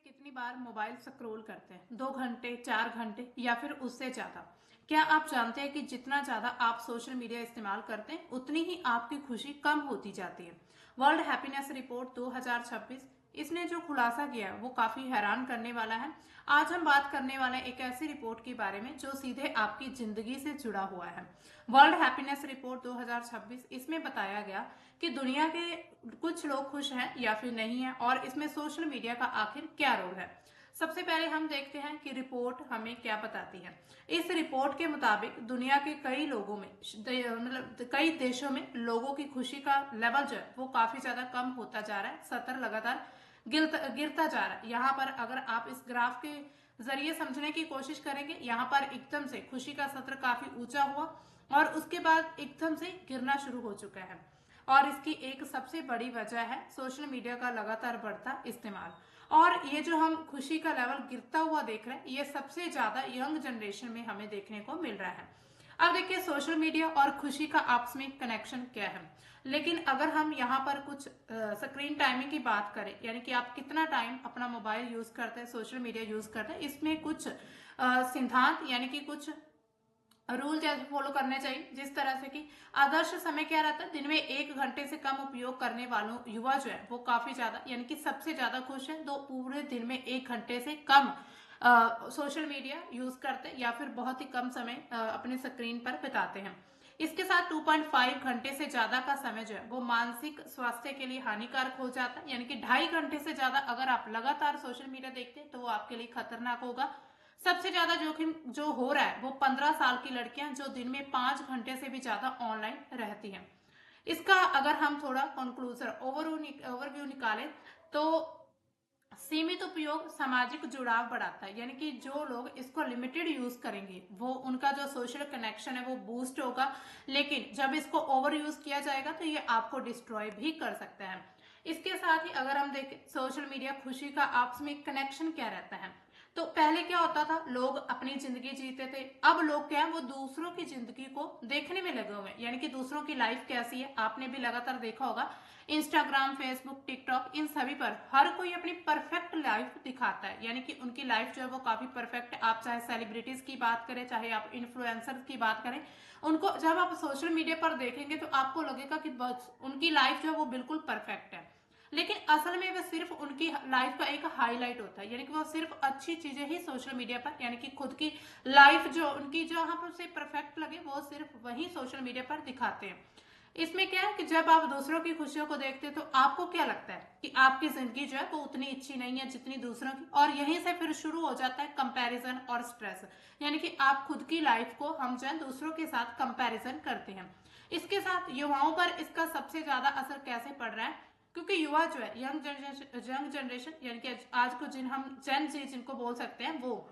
कितनी बार mobile scroll करते हैं? 2 घंटे, 4 घंटे या फिर उससे ज्यादा। क्या आप जानते हैं कि जितना ज्यादा आप सोशल मीडिया इस्तेमाल करते हैं उतनी ही आपकी खुशी कम होती जाती है। वर्ल्ड हैप्पीनेस रिपोर्ट 2026 इसने जो खुलासा किया है वो काफी हैरान करने वाला है। आज हम बात करने वाले हैं एक ऐसी रिपोर्ट के बारे में जो सीधे आपकी जिंदगी से जुड़ा हुआ है। वर्ल्ड हैप्पीनेस रिपोर्ट 2026 इसमें बताया गया कि दुनिया के कुछ लोग खुश हैं या फिर नहीं है, और इसमें सोशल मीडिया का आखिर क्या रोल है। सबसे पहले हम देखते हैं कि रिपोर्ट हमें क्या बताती है। इस रिपोर्ट के मुताबिक दुनिया के कई लोगों में मतलब कई देशों में लोगों की खुशी का लेवल जो है वो काफी ज्यादा कम होता जा रहा है, सतर लगातार गिरता जा रहा है। यहाँ पर अगर आप इस ग्राफ के जरिए समझने की कोशिश करेंगे, यहाँ पर एकदम से खुशी का सत्र काफी ऊंचा हुआ और उसके बाद एकदम से गिरना शुरू हो चुका है। और इसकी एक सबसे बड़ी वजह है सोशल मीडिया का लगातार बढ़ता इस्तेमाल। और ये जो हम खुशी का लेवल गिरता हुआ देख रहे हैं, ये सबसे ज्यादा यंग जनरेशन में हमें देखने को मिल रहा है। अब देखिए सोशल मीडिया और खुशी का आपस में कनेक्शन क्या है। लेकिन अगर हम यहाँ पर कुछ स्क्रीन टाइमिंग की बात करें, यानी कि आप कितना टाइम अपना मोबाइल यूज करते हैं, सोशल मीडिया यूज करते हैं, इसमें कुछ सिद्धांत यानी कि कुछ रूल जैसे फॉलो करने चाहिए। जिस तरह से कि आदर्श समय क्या रहता है, दिन में 1 घंटे से कम उपयोग करने वालों युवा जो है वो काफी ज्यादा यानी कि सबसे ज्यादा खुश है। तो पूरे दिन में 1 घंटे से कम सोशल मीडिया यूज करते हैं या फिर बहुत ही कम समय अपने स्क्रीन पर बिताते हैं। इसके साथ 2.5 घंटे से ज्यादा का समय जो है वो मानसिक स्वास्थ्य के लिए हानिकारक हो जाता है, यानी कि 2.5 घंटे से ज्यादा अगर आप लगातार सोशल मीडिया देखते हैं तो वो आपके लिए खतरनाक होगा। सबसे ज्यादा जोखिम जो हो रहा है वो 15 साल की लड़कियां जो दिन में 5 घंटे से भी ज्यादा ऑनलाइन रहती हैं। इसका अगर हम थोड़ा कंक्लूजन ओवरव्यू निकालें तो सीमित उपयोग सामाजिक जुड़ाव बढ़ाता है, यानी कि जो लोग इसको लिमिटेड यूज करेंगे वो उनका जो सोशल कनेक्शन है वो बूस्ट होगा। लेकिन जब इसको ओवर यूज किया जाएगा तो ये आपको डिस्ट्रॉय भी कर सकता है। इसके साथ ही अगर हम देखें सोशल मीडिया खुशी का आपस में कनेक्शन क्या रहता है, तो पहले क्या होता था, लोग अपनी जिंदगी जीते थे। अब लोग क्या है वो दूसरों की जिंदगी को देखने में लगे हुए हैं, यानी कि दूसरों की लाइफ कैसी है। आपने भी लगातार देखा होगा इंस्टाग्राम, फेसबुक, टिकटॉक, इन सभी पर हर कोई अपनी परफेक्ट लाइफ दिखाता है, यानी कि उनकी लाइफ जो है वो काफी परफेक्ट है। आप चाहे सेलिब्रिटीज की बात करें, चाहे आप इन्फ्लुएंसर की बात करें, उनको जब आप सोशल मीडिया पर देखेंगे तो आपको लगेगा कि बस उनकी लाइफ जो है वो बिल्कुल परफेक्ट है। लेकिन असल में वह सिर्फ उनकी लाइफ का एक हाईलाइट होता है, यानी कि वो सिर्फ अच्छी चीजें ही सोशल मीडिया पर, यानी कि खुद की लाइफ जो उनकी जहां पर से परफेक्ट लगे वो सिर्फ वही सोशल मीडिया पर दिखाते हैं। इसमें क्या है कि जब आप दूसरों की खुशियों को देखते हैं तो आपको क्या लगता है कि आपकी जिंदगी जो है वो उतनी अच्छी नहीं है जितनी दूसरों की, और यहीं से फिर शुरू हो जाता है कंपैरिजन और स्ट्रेस, यानी कि आप खुद की लाइफ को हम जो है दूसरों के साथ कंपैरिजन करते हैं। इसके साथ युवाओं पर इसका सबसे ज्यादा असर कैसे पड़ रहा है, क्योंकि युवा जो है यंग जनरेशन यानी कि आज को जिन हम जेन जी जिनको बोल सकते हैं, वो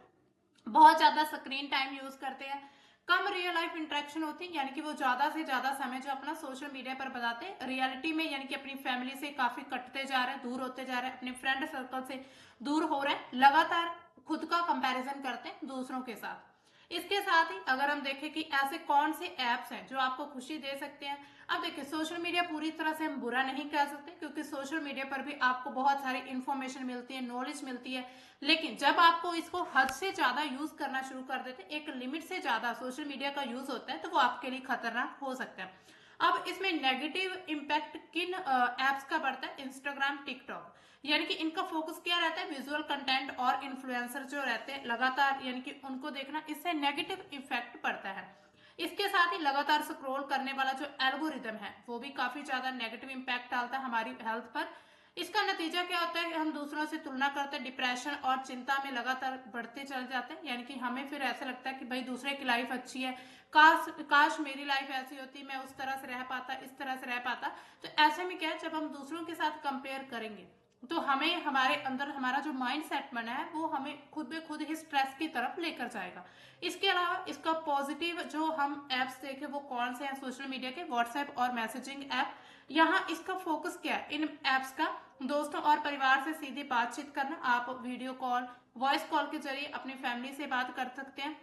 बहुत ज्यादा स्क्रीन टाइम यूज करते हैं, कम रियल लाइफ इंटरेक्शन होती है, यानी कि वो ज्यादा से ज्यादा समय जो अपना सोशल मीडिया पर बताते हैं रियलिटी में, यानी कि अपनी फैमिली से काफी कटते जा रहे हैं, दूर होते जा रहे हैं, अपने फ्रेंड सर्कल से दूर हो रहे हैं, लगातार खुद का कंपैरिजन करते हैं दूसरों के साथ। इसके साथ ही अगर हम देखें कि ऐसे कौन से ऐप्स हैं जो आपको खुशी दे सकते हैं। अब देखिए सोशल मीडिया पूरी तरह से हम बुरा नहीं कह सकते, क्योंकि सोशल मीडिया पर भी आपको बहुत सारी इंफॉर्मेशन मिलती है, नॉलेज मिलती है। लेकिन जब आपको इसको हद से ज्यादा यूज करना शुरू कर देते, एक लिमिट से ज्यादा सोशल मीडिया का यूज होता है, तो वो आपके लिए खतरनाक हो सकता है। अब इसमें नेगेटिव इम्पैक्ट किन एप्स का बढ़ता है, इंस्टाग्राम, टिकटॉक, यानी कि इनका फोकस क्या रहता है, विजुअल कंटेंट और इन्फ्लुएंसर जो रहते हैं लगातार यानी कि उनको देखना, इससे नेगेटिव इफेक्ट पड़ता है। इसके साथ ही लगातार स्क्रॉल करने वाला जो एल्गोरिदम है वो भी काफी ज्यादा नेगेटिव इम्पैक्ट डालता है हमारी हेल्थ पर। इसका नतीजा क्या होता है कि हम दूसरों से तुलना करते हैं, डिप्रेशन और चिंता में लगातार बढ़ते चले जाते हैं, यानी कि हमें फिर ऐसा लगता है कि भाई दूसरे की लाइफ अच्छी है, काश काश मेरी लाइफ ऐसी होती, मैं उस तरह से रह पाता, इस तरह से रह पाता। तो ऐसे में क्या है, जब हम दूसरों के साथ कंपेयर करेंगे तो हमें हमारे अंदर हमारा जो माइंड सेट बना है वो हमें खुद बे खुद ही स्ट्रेस की तरफ लेकर जाएगा। इसके अलावा इसका पॉजिटिव जो हम एप्स देखें वो कौन से हैं सोशल मीडिया के, व्हाट्सएप और मैसेजिंग ऐप। यहाँ इसका फोकस क्या है इन एप्स का, दोस्तों और परिवार से सीधी बातचीत करना। आप वीडियो कॉल, वॉइस कॉल के जरिए अपनी फैमिली से बात कर सकते हैं।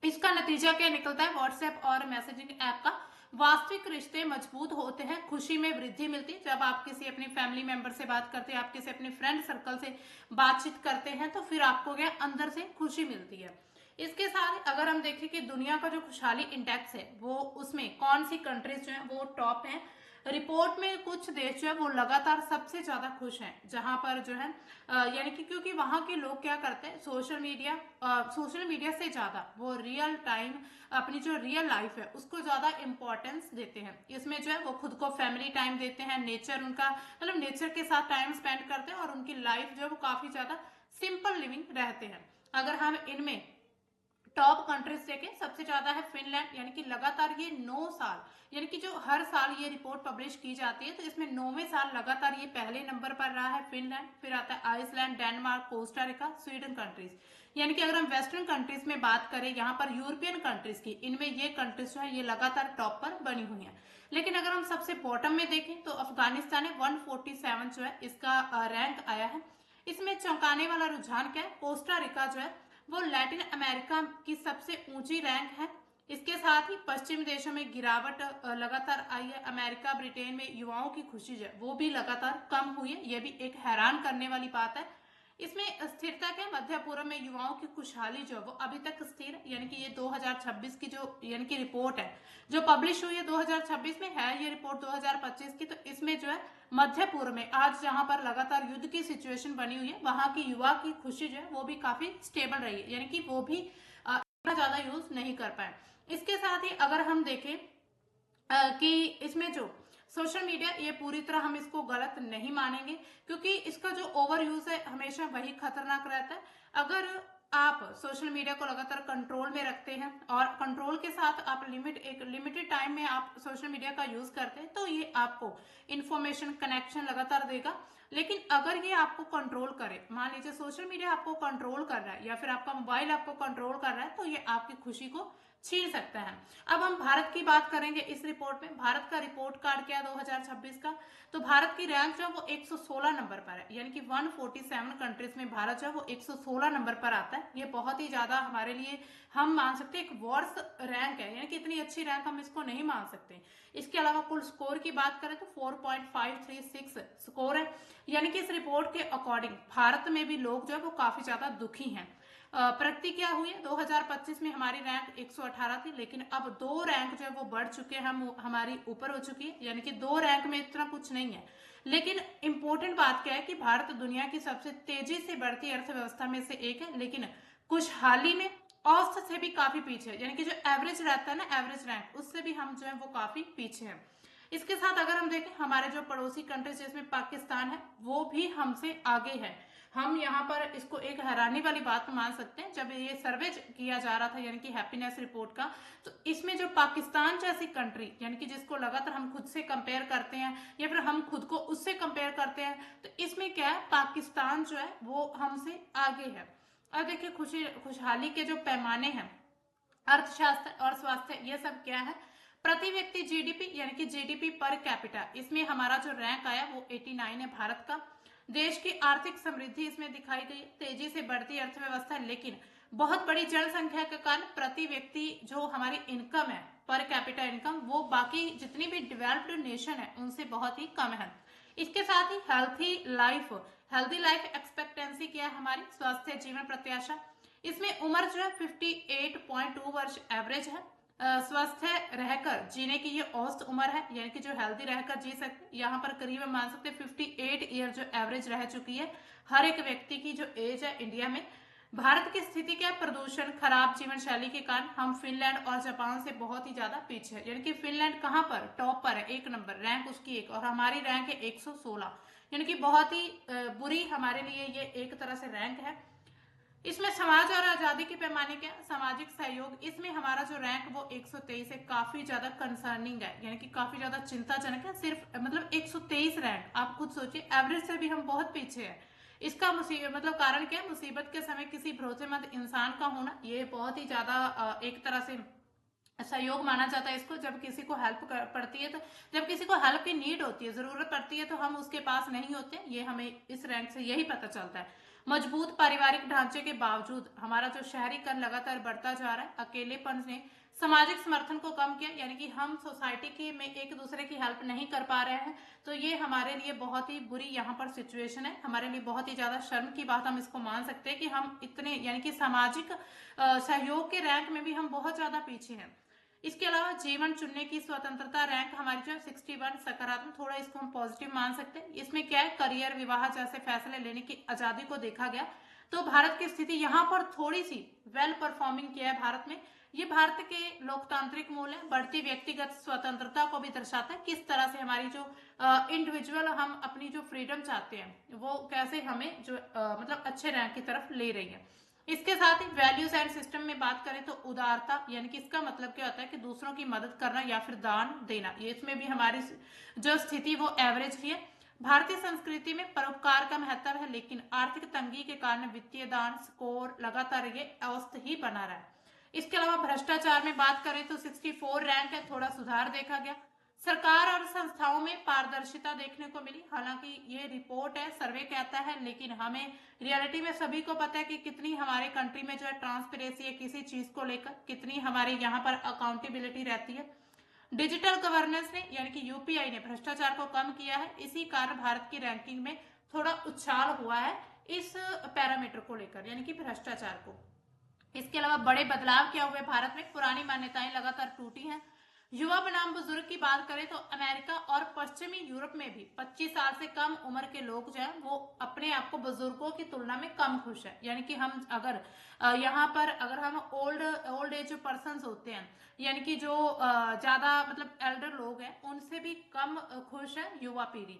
इसका नतीजा क्या निकलता है व्हाट्सएप और मैसेजिंग ऐप का, वास्तविक रिश्ते मजबूत होते हैं, खुशी में वृद्धि मिलती है। जब आप किसी अपनी फैमिली मेंबर से बात करते हैं, आप किसी अपने फ्रेंड सर्कल से बातचीत करते हैं, तो फिर आपको क्या अंदर से खुशी मिलती है। इसके साथ अगर हम देखें कि दुनिया का जो खुशहाली इंडेक्स है वो उसमें कौन सी कंट्रीज जो है वो टॉप है। रिपोर्ट में कुछ देश जो है वो लगातार सबसे ज्यादा खुश हैं, जहां पर जो है यानी कि क्योंकि वहां के लोग क्या करते हैं, सोशल मीडिया से ज्यादा वो रियल टाइम अपनी जो रियल लाइफ है उसको ज्यादा इंपॉर्टेंस देते हैं। इसमें जो है वो खुद को फैमिली टाइम देते हैं, नेचर उनका मतलब नेचर के साथ टाइम स्पेंड करते हैं और उनकी लाइफ जो है वो काफी ज्यादा सिंपल लिविंग रहते हैं। अगर हम इनमें टॉप कंट्रीज देखें, सबसे ज्यादा है फिनलैंड, यानी कि लगातार ये 9 साल, यानी कि जो हर साल ये रिपोर्ट पब्लिश की जाती है तो इसमें 9वें साल लगातार ये पहले नंबर पर रहा है फिनलैंड। फिर आता है Iceland, Denmark, Costa Rica, Sweden countries. यानी कि अगर हम वेस्टर्न कंट्रीज में बात करें, यहाँ पर यूरोपियन कंट्रीज की, इनमें ये कंट्रीज जो है ये लगातार टॉप पर बनी हुई है। लेकिन अगर हम सबसे बॉटम में देखें तो अफगानिस्तान है, 147 जो है इसका रैंक आया है। इसमें चौंकाने वाला रुझान क्या है, कोस्टा रिका जो है वो लैटिन अमेरिका की सबसे ऊंची रैंक है। इसके साथ ही पश्चिमी देशों में गिरावट लगातार आई है। अमेरिका, ब्रिटेन में युवाओं की खुशी जो है वो भी लगातार कम हुई है, यह भी एक हैरान करने वाली बात है। इसमें स्थिरता क्या, मध्य पूर्व में युवाओं की खुशहाली जो है वो अभी तक स्थिर है। यानी कि ये 2026 की जो यानी कि रिपोर्ट है जो पब्लिश हुई है 2026 में, है ये रिपोर्ट 2025 की, तो इसमें जो है मध्य पूर्व में आज जहां पर लगातार युद्ध की सिचुएशन बनी हुई है वहां की युवा की खुशी जो है वो भी काफी स्टेबल रही है, यानी कि वो भी इतना ज्यादा यूज नहीं कर पाए। इसके साथ ही अगर हम देखें कि इसमें जो सोशल मीडिया, ये पूरी तरह हम इसको गलत नहीं मानेंगे, क्योंकि इसका जो ओवर यूज है हमेशा वही खतरनाक रहता है। अगर आप सोशल मीडिया को लगातार कंट्रोल में रखते हैं और कंट्रोल के साथ आप एक लिमिटेड टाइम में आप सोशल मीडिया का यूज करते हैं तो ये आपको इंफॉर्मेशन कनेक्शन लगातार देगा। लेकिन अगर ये आपको कंट्रोल करे, मान लीजिए सोशल मीडिया आपको कंट्रोल कर रहा है या फिर आपका मोबाइल आपको कंट्रोल कर रहा है, तो ये आपकी खुशी को छीन सकता है। अब हम भारत की बात करेंगे इस रिपोर्ट में। भारत का रिपोर्ट कार्ड क्या 2026 का, तो भारत की रैंक जो है वो 116 नंबर पर है, यानी कि 147 कंट्रीज में भारत जो है वो 116 नंबर पर आता है। ये बहुत ही ज्यादा हमारे लिए हम मान सकते हैं एक वर्स्ट रैंक है, यानी कि इतनी अच्छी रैंक हम इसको नहीं मान सकते। इसके अलावा कुल स्कोर की बात करें तो 4.536 स्कोर है, यानी कि इस रिपोर्ट के अकॉर्डिंग भारत में भी लोग जो है वो काफी ज्यादा दुखी हैं। प्रगति क्या हुई है, 2025 में हमारी रैंक 118 थी, लेकिन अब 2 रैंक जो है वो बढ़ चुके हैं, हम हमारी ऊपर हो चुकी है, यानी कि 2 रैंक में इतना कुछ नहीं है। लेकिन इंपॉर्टेंट बात क्या है कि भारत दुनिया की सबसे तेजी से बढ़ती अर्थव्यवस्था में से एक है, लेकिन खुशहाली में औसत से भी काफी पीछे है, यानी कि जो एवरेज रहता है ना, एवरेज रैंक, उससे भी हम जो है वो काफी पीछे हैं। इसके साथ अगर हम देखें हमारे जो पड़ोसी कंट्रीज जिसमें पाकिस्तान है वो भी हमसे आगे है। हम यहाँ पर इसको एक हैरानी वाली बात मान सकते हैं। जब ये सर्वे किया जा रहा था यानी कि हैप्पीनेस रिपोर्ट का, तो इसमें जो पाकिस्तान जैसी कंट्री, यानी कि जिसको लगातार हम खुद से कंपेयर करते हैं या फिर हम खुद को उससे कंपेयर करते हैं, तो इसमें क्या है, पाकिस्तान जो है वो हमसे आगे है। अब देखिए खुशहाली के जो पैमाने हैं, अर्थशास्त्र और स्वास्थ्य, ये सब क्या है, प्रति व्यक्ति जीडीपी, यानी कि जीडीपी पर कैपिटा, इसमें हमारा जो रैंक आया वो 89 है भारत का। देश की आर्थिक समृद्धि इसमें दिखाई गई, तेजी से बढ़ती अर्थव्यवस्था, लेकिन बहुत बड़ी जनसंख्या के कारण प्रति व्यक्ति जो हमारी इनकम है, पर कैपिटा इनकम, वो बाकी जितनी भी डेवलप्ड नेशन है उनसे बहुत ही कम है। इसके साथ ही हेल्थी लाइफ एक्सपेक्टेंसी क्या है हमारी, स्वास्थ्य जीवन प्रत्याशा, इसमें उम्र जो है 58.2 वर्ष एवरेज है। स्वस्थ रहकर जीने की ये औसत उम्र है, यानी कि जो हेल्दी रहकर जी सकते, यहाँ पर करीब मान सकते 58 ईयर जो एवरेज रह चुकी है हर एक व्यक्ति की जो एज है इंडिया में। भारत की स्थिति क्या है, प्रदूषण, खराब जीवन शैली के कारण हम फिनलैंड और जापान से बहुत ही ज्यादा पीछे है। यानी कि फिनलैंड कहाँ पर टॉप पर है, 1 नंबर रैंक उसकी एक, और हमारी रैंक है 116, यानी कि बहुत ही बुरी हमारे लिए ये एक तरह से रैंक है। इसमें समाज और आजादी के पैमाने क्या, सामाजिक सहयोग, इसमें हमारा जो रैंक वो 123 है, काफी ज्यादा कंसर्निंग है, यानी कि काफी ज्यादा चिंताजनक है। सिर्फ मतलब 123 रैंक, आप खुद सोचिए, एवरेज से भी हम बहुत पीछे हैं। इसका मतलब कारण क्या है, मुसीबत के समय किसी भरोसेमंद इंसान का होना, ये बहुत ही ज्यादा एक तरह से सहयोग माना जाता है इसको। जब किसी को हेल्प पड़ती है, तो जब किसी को हेल्प की नीड होती है, जरूरत पड़ती है, तो हम उसके पास नहीं होते, ये हमें इस रैंक से यही पता चलता है। मजबूत पारिवारिक ढांचे के बावजूद हमारा जो शहरीकरण लगातार बढ़ता जा रहा है, अकेलेपन ने सामाजिक समर्थन को कम किया, यानी कि हम सोसाइटी की में एक दूसरे की हेल्प नहीं कर पा रहे हैं। तो ये हमारे लिए बहुत ही बुरी यहाँ पर सिचुएशन है, हमारे लिए बहुत ही ज्यादा शर्म की बात हम इसको मान सकते हैं कि हम इतने यानी कि सामाजिक सहयोग के रैंक में भी हम बहुत ज्यादा पीछे हैं। इसके अलावा जीवन चुनने की स्वतंत्रता रैंक हमारी जो है 61 सकारात्मक, थोड़ा इसको हम पॉजिटिव मान सकते हैं। इसमें क्या है, करियर, विवाह जैसे फैसले लेने की आजादी को देखा गया। तो भारत की स्थिति यहाँ पर थोड़ी सी वेल परफॉर्मिंग किया है भारत में। ये भारत के लोकतांत्रिक मूल्य, बढ़ती व्यक्तिगत स्वतंत्रता को भी दर्शाता है, किस तरह से हमारी जो इंडिविजुअल हम अपनी जो फ्रीडम चाहते हैं वो कैसे हमें जो मतलब अच्छे रैंक की तरफ ले रही है। इसके साथ ही वैल्यूज एंड सिस्टम में बात करें तो उदारता, यानी कि इसका मतलब क्या होता है कि दूसरों की मदद करना या फिर दान देना, ये इसमें भी हमारी जो स्थिति वो एवरेज ही है। भारतीय संस्कृति में परोपकार का महत्व है, लेकिन आर्थिक तंगी के कारण वित्तीय दान स्कोर लगातार ये औसत ही बना रहा है। इसके अलावा भ्रष्टाचार में बात करें तो 64 रैंक है, थोड़ा सुधार देखा गया। सरकार और संस्थाओं में पारदर्शिता देखने को मिली, हालांकि ये रिपोर्ट है, सर्वे कहता है, लेकिन हमें रियलिटी में सभी को पता है कि कितनी हमारे कंट्री में जो है ट्रांसपेरेंसी है किसी चीज को लेकर, कितनी हमारे यहाँ पर अकाउंटेबिलिटी रहती है। डिजिटल गवर्नेंस ने यानी कि यूपीआई ने भ्रष्टाचार को कम किया है, इसी कारण भारत की रैंकिंग में थोड़ा उछाल हुआ है इस पैरामीटर को लेकर, यानी कि भ्रष्टाचार को। इसके अलावा बड़े बदलाव क्या हुए भारत में, पुरानी मान्यताएं लगातार टूटी हैं। युवा बनाम बुजुर्ग की बात करें तो अमेरिका और पश्चिमी यूरोप में भी 25 साल से कम उम्र के लोग जो है वो अपने आप को बुजुर्गों की तुलना में कम खुश है। यानी कि हम अगर यहाँ पर अगर हम ओल्ड एज पर्सन होते हैं, यानी कि जो ज्यादा मतलब एल्डर लोग हैं, उनसे भी कम खुश है युवा पीढ़ी।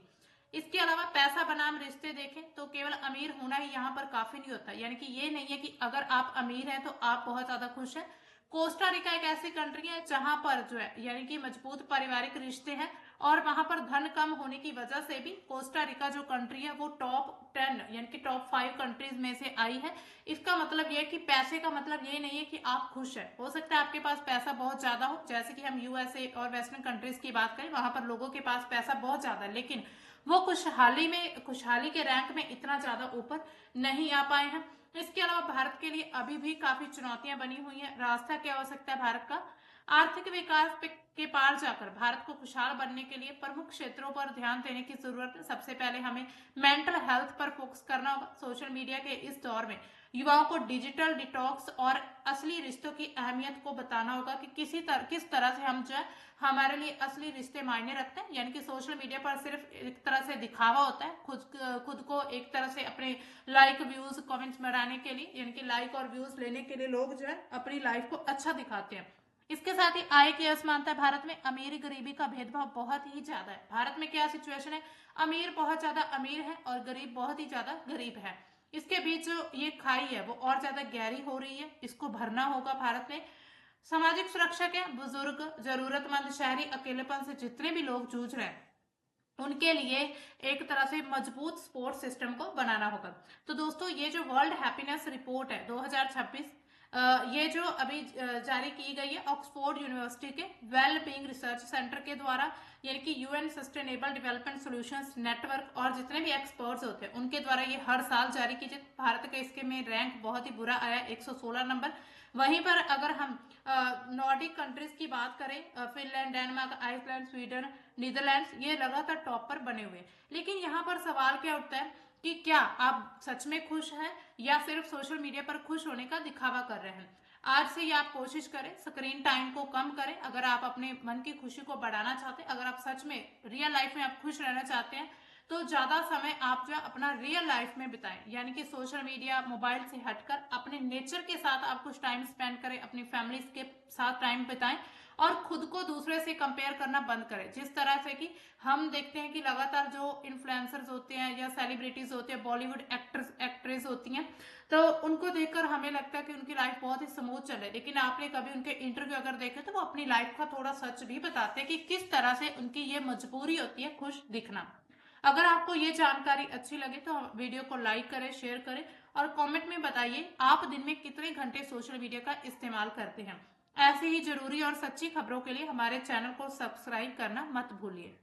इसके अलावा पैसा बनाम रिश्ते देखें तो केवल अमीर होना ही यहाँ पर काफी नहीं होता, यानी कि ये नहीं है कि अगर आप अमीर हैं तो आप बहुत ज्यादा खुश हैं। कोस्टा रिका एक ऐसी कंट्री है जहां पर जो है यानी कि मजबूत पारिवारिक रिश्ते हैं, और वहां पर धन कम होने की वजह से भी कोस्टा रिका जो कंट्री है वो टॉप 10 यानी कि टॉप 5 कंट्रीज में से आई है। इसका मतलब यह है कि पैसे का मतलब ये नहीं है कि आप खुश है, हो सकता है आपके पास पैसा बहुत ज्यादा हो, जैसे कि हम यूएसए और वेस्टर्न कंट्रीज की बात करें, वहां पर लोगों के पास पैसा बहुत ज्यादा है, लेकिन वो खुशहाली के रैंक में इतना ज्यादा ऊपर नहीं आ पाए हैं। इसके अलावा भारत के लिए अभी भी काफी चुनौतियां बनी हुई हैं। रास्ता क्या हो सकता है भारत का, आर्थिक विकास के पार जाकर भारत को खुशहाल बनने के लिए प्रमुख क्षेत्रों पर ध्यान देने की जरूरत है। सबसे पहले हमें मेंटल हेल्थ पर फोकस करना होगा। सोशल मीडिया के इस दौर में युवाओं को डिजिटल डिटॉक्स और असली रिश्तों की अहमियत को बताना होगा कि किस तरह से हम जो है हमारे लिए असली रिश्ते मायने रखते हैं। यानी कि सोशल मीडिया पर सिर्फ एक तरह से दिखावा होता है, खुद को एक तरह से अपने लाइक व्यूज कमेंट्स बढ़ाने के लिए, यानी कि लाइक और व्यूज लेने के लिए लोग जो है अपनी लाइफ को अच्छा दिखाते हैं। इसके साथ ही आय की असमानता भारत में, अमीर गरीबी का भेदभाव बहुत ही ज्यादा है। भारत में क्या सिचुएशन है, अमीर बहुत ज्यादा अमीर है और गरीब बहुत ही ज्यादा गरीब है। इसके बीच जो ये खाई है वो और ज्यादा गहरी हो रही है, इसको भरना होगा भारत में। सामाजिक सुरक्षा के बुजुर्ग, जरूरतमंद, शहरी अकेलेपन से जितने भी लोग जूझ रहे हैं उनके लिए एक तरह से मजबूत सपोर्ट सिस्टम को बनाना होगा। तो दोस्तों ये जो वर्ल्ड हैप्पीनेस रिपोर्ट है 2026, ये जो अभी जारी की गई है ऑक्सफोर्ड यूनिवर्सिटी के वेल बीइंग रिसर्च सेंटर के द्वारा, यानी कि UN sustainable development solutions network और जितने भी एक्सपर्ट्स होते हैं उनके द्वारा ये हर साल जारी की जाती। भारत का इसके में रैंक बहुत ही बुरा आया, 116 नंबर। वहीं पर अगर हम नॉर्डिक कंट्रीज की बात करें, Finland, Denmark, Iceland, Sweden, Netherlands, ये लगातार टॉप पर बने हुए। लेकिन यहाँ पर सवाल क्या उठता है कि क्या आप सच में खुश हैं या सिर्फ सोशल मीडिया पर खुश होने का दिखावा कर रहे हैं। आज से ही आप कोशिश करें, स्क्रीन टाइम को कम करें। अगर आप अपने मन की खुशी को बढ़ाना चाहते हैं, अगर आप सच में रियल लाइफ में आप खुश रहना चाहते हैं, तो ज्यादा समय आप जो अपना रियल लाइफ में बिताएं, यानी कि सोशल मीडिया, मोबाइल से हटकर अपने नेचर के साथ आप कुछ टाइम स्पेंड करें, अपनी फैमिली के साथ टाइम बिताएं और खुद को दूसरे से कंपेयर करना बंद करें। जिस तरह से कि हम देखते हैं कि लगातार जो इन्फ्लुएंसर्स होते हैं या सेलिब्रिटीज होते हैं, बॉलीवुड एक्टर्स एक्ट्रेस होती हैं, तो उनको देखकर हमें लगता है कि उनकी लाइफ बहुत ही स्मूथ चले, लेकिन आपने कभी उनके इंटरव्यू अगर देखे तो वो अपनी लाइफ का थोड़ा सच भी बताते हैं कि किस तरह से उनकी ये मजबूरी होती है खुश दिखना। अगर आपको ये जानकारी अच्छी लगे तो वीडियो को लाइक करें, शेयर करें और कमेंट में बताइए आप दिन में कितने घंटे सोशल मीडिया का इस्तेमाल करते हैं। ऐसे ही जरूरी और सच्ची खबरों के लिए हमारे चैनल को सब्सक्राइब करना मत भूलिए।